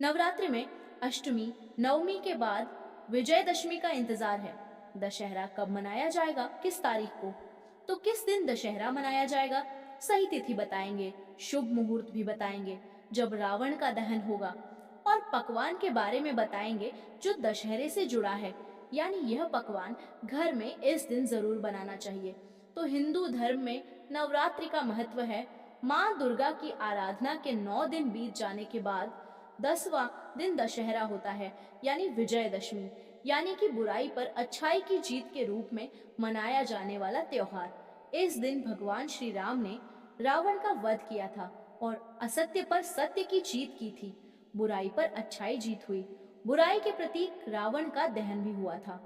नवरात्रि में अष्टमी नवमी के बाद विजयदशमी का इंतजार है। दशहरा कब मनाया जाएगा, किस तारीख को, तो किस दिन दशहरा मनाया जाएगा, सही तिथि बताएंगे, शुभ मुहूर्त भी बताएंगे जब रावण का दहन होगा, और पकवान के बारे में बताएंगे जो दशहरे से जुड़ा है। यानी यह पकवान घर में इस दिन जरूर बनाना चाहिए। तो हिंदू धर्म में नवरात्रि का महत्व है। माँ दुर्गा की आराधना के 9 दिन बीत जाने के बाद 10वां दिन दशहरा होता है, यानी विजयदशमी, यानी कि बुराई पर अच्छाई की जीत के रूप में मनाया जाने वाला त्योहार। इस दिन भगवान श्री राम ने रावण का वध किया था और असत्य पर सत्य की जीत की थी। बुराई पर अच्छाई जीत हुई। बुराई के प्रतीक रावण का दहन भी हुआ था।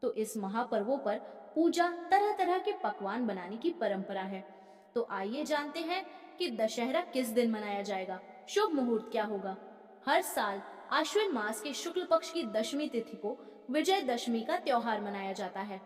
तो इस महापर्वों पर पूजा, तरह तरह के पकवान बनाने की परंपरा है। तो आइए जानते हैं कि दशहरा किस दिन मनाया जाएगा, शुभ मुहूर्त क्या होगा। हर साल आश्विन मास के शुक्ल पक्ष की दशमी तिथि को विजयदशमी का त्योहार मनाया जाता है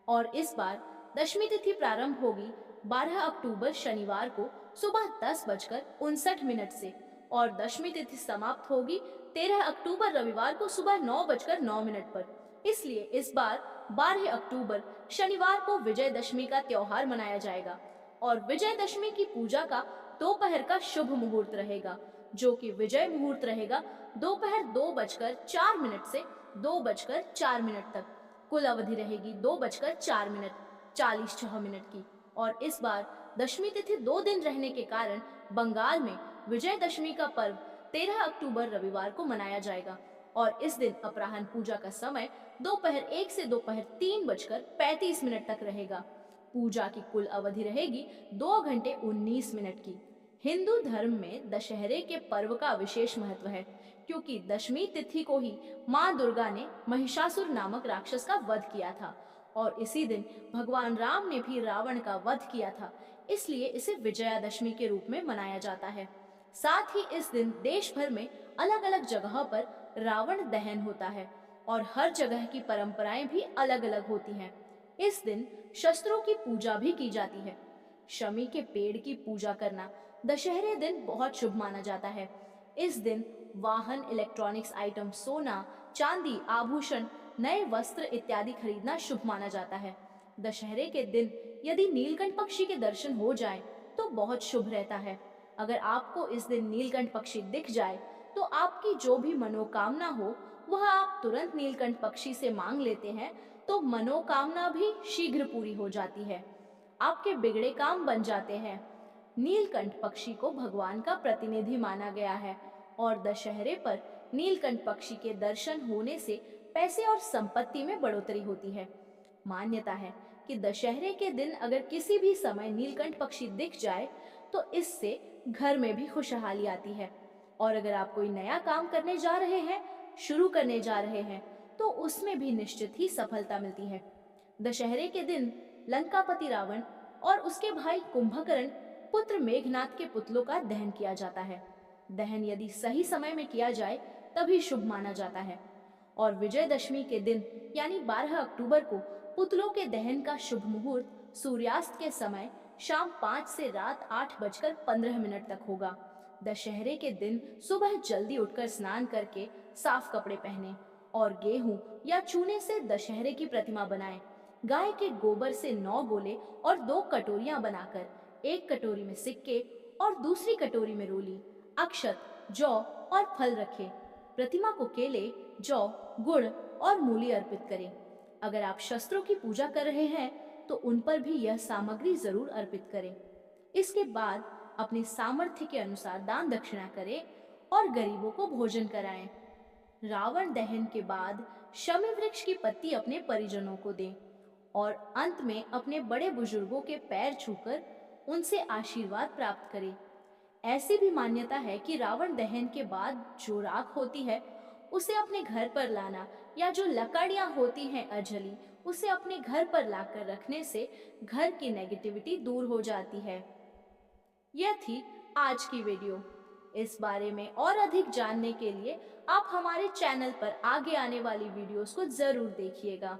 और इस बार दशमी तिथि प्रारंभ होगी 12 अक्टूबर शनिवार को सुबह 10:59 से और दशमी तिथि समाप्त होगी 13 अक्टूबर रविवार को सुबह 9:09 पर। इसलिए इस बार 12 अक्टूबर शनिवार को विजयदशमी का त्योहार मनाया जाएगा और विजयदशमी की पूजा का दोपहर का शुभ मुहूर्त रहेगा, जो कि विजय मुहूर्त रहेगा दोपहर 2:04 से 2:04 तक। कुल अवधि रहेगी 2:04, 46 की। और इस बार दशमी तिथि 2 दिन रहने के कारण बंगाल में विजयदशमी का पर्व 13 अक्टूबर रविवार को मनाया जाएगा और इस दिन अपराह्न पूजा का समय दोपहर 1 से दोपहर 3:35 तक रहेगा। पूजा की कुल अवधि रहेगी 2 घंटे 19 मिनट की। हिंदू धर्म में दशहरे के पर्व का विशेष महत्व है, क्योंकि दशमी तिथि को ही माँ दुर्गा ने महिषासुर नामक राक्षस का वध किया था और इसी दिन भगवान राम ने भी रावण का वध किया था। इसलिए इसे विजयादशमी के रूप में मनाया जाता है। साथ ही इस दिन देश भर में अलग अलग जगहों पर रावण दहन होता है और हर जगह की परंपराएं भी अलग अलग होती हैं। इस दिन शस्त्रों की पूजा भी की जाती है। शमी के पेड़ की पूजा करना दशहरे दिन बहुत शुभ माना जाता है। इस दिन वाहन, इलेक्ट्रॉनिक्स आइटम, सोना, चांदी, आभूषण, नए वस्त्र इत्यादि खरीदना शुभ माना जाता है। दशहरे के दिन यदि नीलकंठ पक्षी के दर्शन हो जाए तो बहुत शुभ रहता है। अगर आपको इस दिन नीलकंठ पक्षी दिख जाए तो आपकी जो भी मनोकामना हो वह आप तुरंत नीलकंठ पक्षी से मांग लेते हैं, तो मनोकामना भी शीघ्र पूरी हो जाती है। आपके बिगड़े काम बन जाते हैं। नीलकंठ पक्षी को भगवान का प्रतिनिधि माना गया है और दशहरे पर नीलकंठ पक्षी के दर्शन होने से पैसे और संपत्ति में बढ़ोतरी होती है। मान्यता है कि दशहरे के दिन अगर किसी भी समय नीलकंठ पक्षी दिख जाए तो इससे घर में भी खुशहाली आती है और अगर आप कोई नया काम करने जा रहे हैं, शुरू करने जा रहे हैं, तो उसमें भी निश्चित ही सफलता मिलती है। दशहरे के दिन लंकापति रावण और उसके भाई कुंभकर्ण पुत्र मेघनाथ के पुतलों का दहन किया जाता है। दहन यदि सही समय में किया जाए तभी शुभ माना जाता है और विजयदशमी के दिन यानी 12 अक्टूबर को पुतलों के दहन का शुभ मुहूर्त सूर्यास्त के समय शाम 5 से रात 8:15 तक होगा। दशहरे के दिन सुबह जल्दी उठकर स्नान करके साफ कपड़े पहने और गेहूं या चूने से दशहरे की प्रतिमा बनाएं। गाय के गोबर से 9 गोले और 2 कटोरियां बनाकर एक कटोरी में सिक्के और दूसरी कटोरी में रोली, अक्षत, जौ और फल रखें। प्रतिमा को केले, जौ, गुड़ और मूली अर्पित करें। अगर आप शस्त्रों की पूजा कर रहे हैं तो उन पर भी यह सामग्री जरूर अर्पित करें। इसके बाद अपने सामर्थ्य के अनुसार दान दक्षिणा करें और गरीबों को भोजन कराएं। रावण दहन के बाद शमी वृक्ष की पत्ती अपने परिजनों को दें और अंत में अपने बड़े बुजुर्गों के पैर छूकर उनसे आशीर्वाद प्राप्त करें। ऐसी भी मान्यता है कि रावण दहन के बाद जो राख होती है उसे अपने घर पर लाना या जो लकड़ियां होती हैं अजली, उसे अपने घर पर लाकर रखने से घर की नेगेटिविटी दूर हो जाती है। यह थी आज की वीडियो। इस बारे में और अधिक जानने के लिए आप हमारे चैनल पर आगे आने वाली वीडियोस को जरूर देखिएगा।